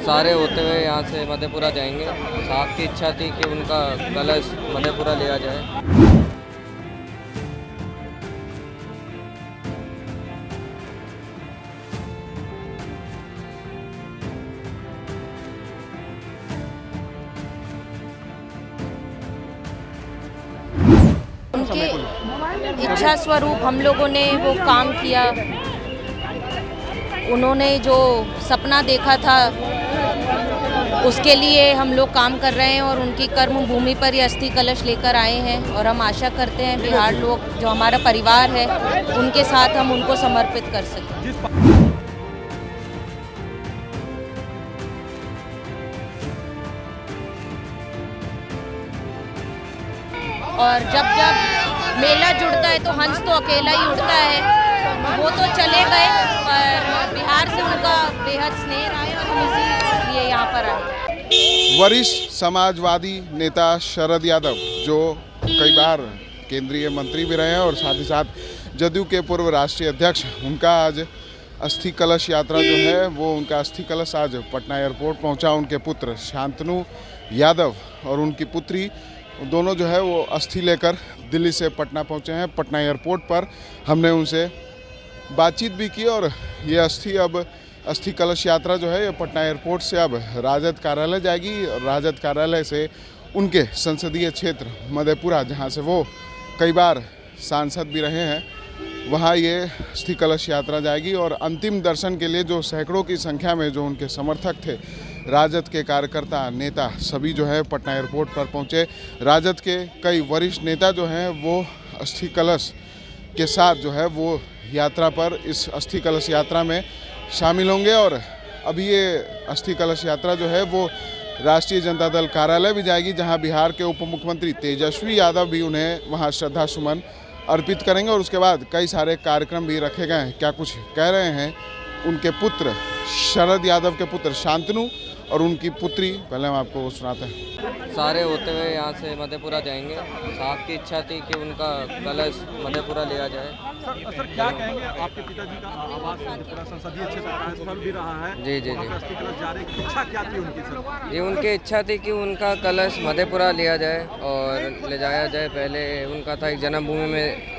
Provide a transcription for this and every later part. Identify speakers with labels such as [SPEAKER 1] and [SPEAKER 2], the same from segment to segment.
[SPEAKER 1] सारे होते हुए यहाँ से मधेपुरा जाएंगे। साहब की इच्छा थी कि उनका कलश मधेपुरा लिया जाए।
[SPEAKER 2] उनके इच्छा स्वरूप हम लोगों ने वो काम किया। उन्होंने जो सपना देखा था उसके लिए हम लोग काम कर रहे हैं और उनकी कर्म भूमि पर ये अस्थि कलश लेकर आए हैं। और हम आशा करते हैं बिहार लोग जो हमारा परिवार है उनके साथ हम उनको समर्पित कर सकें। और जब जब मेला जुड़ता है तो हंस तो अकेला ही उड़ता है। वो तो चले गए पर बिहार से उनका बेहद स्नेह रहा है और हम इसीलिए यहाँ पर आए।
[SPEAKER 3] वरिष्ठ समाजवादी नेता शरद यादव जो कई बार केंद्रीय मंत्री भी रहे हैं और साथ ही साथ जदयू के पूर्व राष्ट्रीय अध्यक्ष, उनका आज अस्थि कलश यात्रा जो है वो उनका अस्थि कलश आज पटना एयरपोर्ट पहुंचा। उनके पुत्र शांतनु यादव और उनकी पुत्री दोनों जो है वो अस्थि लेकर दिल्ली से पटना पहुंचे हैं। पटना एयरपोर्ट पर हमने उनसे बातचीत भी की और ये अस्थि कलश यात्रा जो है ये पटना एयरपोर्ट से अब राजद कार्यालय जाएगी। राजद कार्यालय से उनके संसदीय क्षेत्र मधेपुरा, जहां से वो कई बार सांसद भी रहे हैं, वहाँ ये अस्थि कलश यात्रा जाएगी। और अंतिम दर्शन के लिए जो सैकड़ों की संख्या में जो उनके समर्थक थे, राजद के कार्यकर्ता, नेता सभी जो है पटना एयरपोर्ट पर पहुँचे। राजद के कई वरिष्ठ नेता जो हैं वो अस्थि कलश के साथ जो है वो यात्रा पर, इस अस्थि कलश यात्रा में शामिल होंगे। और अभी ये अस्थि कलश यात्रा जो है वो राष्ट्रीय जनता दल कार्यालय भी जाएगी, जहां बिहार के उप मुख्यमंत्री तेजस्वी यादव भी उन्हें वहां श्रद्धा सुमन अर्पित करेंगे। और उसके बाद कई सारे कार्यक्रम भी रखे गए हैं। क्या कुछ कह रहे हैं उनके पुत्र शरद यादव के पुत्र शांतनु और उनकी पुत्री, पहले हम आपको वो सुनाते हैं।
[SPEAKER 1] सारे होते हुए यहाँ से मधेपुरा जाएंगे। साहब की इच्छा थी कि उनका कलश मधेपुरा लिया जाए।
[SPEAKER 4] सर क्या कहेंगे, आपके पिताजी का आवास मधेपुरा संसदीय क्षेत्र कार्यस्थल भी रहा है।
[SPEAKER 1] जी जी जी।
[SPEAKER 4] अस्थि कलश जा रहे हैं, इच्छा क्या थी उनकी सर?
[SPEAKER 1] ये उनकी इच्छा थी कि उनका कलश मधेपुरा लिया जाए और ले जाया जाए। पहले उनका था एक जन्मभूमि में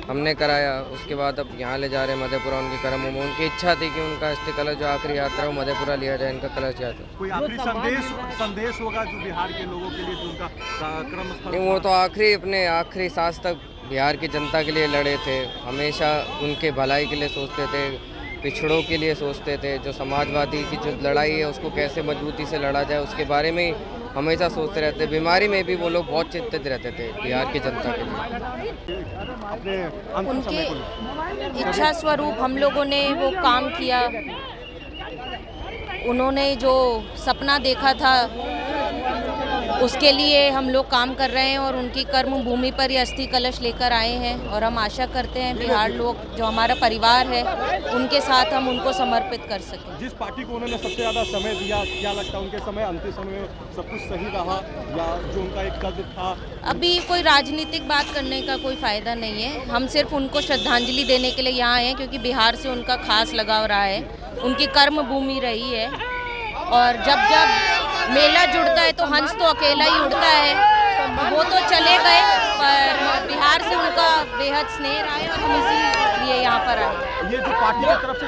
[SPEAKER 1] हमने कराया, उसके बाद अब यहाँ ले जा रहे हैं मधेपुरा उनकी कर्मभूमि। उनकी इच्छा थी कि उनका अस्थि कलश जो आखिरी यात्रा वो मधेपुरा लिया जाए, इनका कलश यात्रा।
[SPEAKER 4] कोई आखिरी संदेश होगा जो बिहार के लोगों के लिए, जो उनका क्रम स्थल?
[SPEAKER 1] नहीं, वो तो अपने आखिरी सांस तक बिहार की जनता के लिए लड़े थे। हमेशा उनके भलाई के लिए सोचते थे, पिछड़ों के लिए सोचते थे। जो समाजवादी की जो लड़ाई है उसको कैसे मजबूती से लड़ा जाए उसके बारे में हमेशा सोचते रहते। बीमारी में भी वो लोग बहुत चिंतित रहते थे बिहार की जनता के लिए।
[SPEAKER 2] उनके इच्छा स्वरूप हम लोगों ने वो काम किया। उन्होंने जो सपना देखा था उसके लिए हम लोग काम कर रहे हैं और उनकी कर्म भूमि पर ये अस्थि कलश लेकर आए हैं। और हम आशा करते हैं बिहार लोग जो हमारा परिवार है उनके साथ हम उनको समर्पित कर सकें।
[SPEAKER 4] जिस पार्टी को उन्होंने सबसे ज़्यादा समय दिया, क्या लगता है उनके समय, अंतिम समय में सब कुछ सही रहा या जो उनका एक कद था?
[SPEAKER 2] अभी कोई राजनीतिक बात करने का कोई फ़ायदा नहीं है। हम सिर्फ उनको श्रद्धांजलि देने के लिए यहाँ आए हैं क्योंकि बिहार से उनका खास लगाव रहा है, उनकी कर्म भूमि रही है। और जब जब मेला जुड़ता है तो हंस तो अकेला ही उड़ता है। वो तो चले गए पर बिहार से उनका बेहद स्नेह रहा है और हम इसीलिए यहाँ पर आए।
[SPEAKER 4] ये जो पार्टी की तरफ से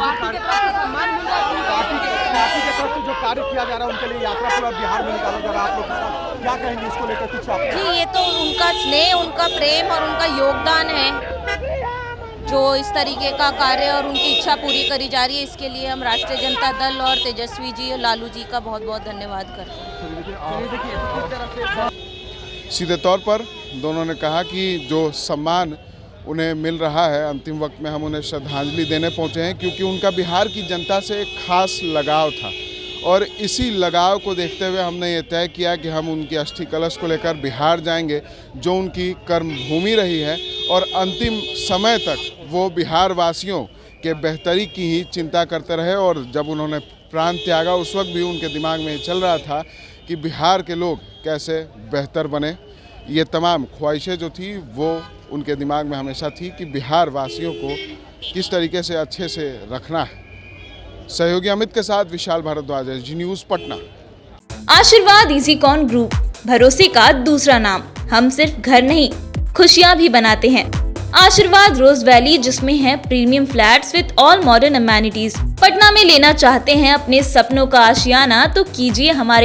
[SPEAKER 4] जो कार्य किया जा रहा है उनके लिए यात्रा पूरा बिहार में निकाला जा रहा है, आप लोग क्या कहेंगे इसको लेकर? कुछ
[SPEAKER 2] जी, ये तो उनका स्नेह, उनका प्रेम और उनका योगदान है जो इस तरीके का कार्य और उनकी इच्छा पूरी करी जा रही है। इसके लिए हम राष्ट्रीय जनता दल और तेजस्वी जी और लालू जी का बहुत बहुत धन्यवाद करते हैं।
[SPEAKER 3] सीधे तौर पर दोनों ने कहा कि जो सम्मान उन्हें मिल रहा है, अंतिम वक्त में हम उन्हें श्रद्धांजलि देने पहुंचे हैं क्योंकि उनका बिहार की जनता से एक खास लगाव था। और इसी लगाव को देखते हुए हमने ये तय किया कि हम उनकी अस्थि कलश को लेकर बिहार जाएंगे, जो उनकी कर्मभूमि रही है। और अंतिम समय तक वो बिहार वासियों के बेहतरी की ही चिंता करते रहे। और जब उन्होंने प्राण त्यागा उस वक्त भी उनके दिमाग में चल रहा था कि बिहार के लोग कैसे बेहतर बने। ये तमाम ख्वाहिशें जो थी वो उनके दिमाग में हमेशा थी कि बिहार वासियों को किस तरीके से अच्छे से रखना है। सहयोगी अमित के साथ विशाल भारद्वाज, जी न्यूज़ पटना।
[SPEAKER 5] आशीर्वाद इजीकॉन ग्रुप, भरोसे का दूसरा नाम। हम सिर्फ घर नहीं, खुशियां भी बनाते हैं। आशीर्वाद रोज वैली, जिसमें है premium flats with all modern amenities. Patna में लेना चाहते हैं अपने सपनों का आशियाना, तो कीजिए हमारे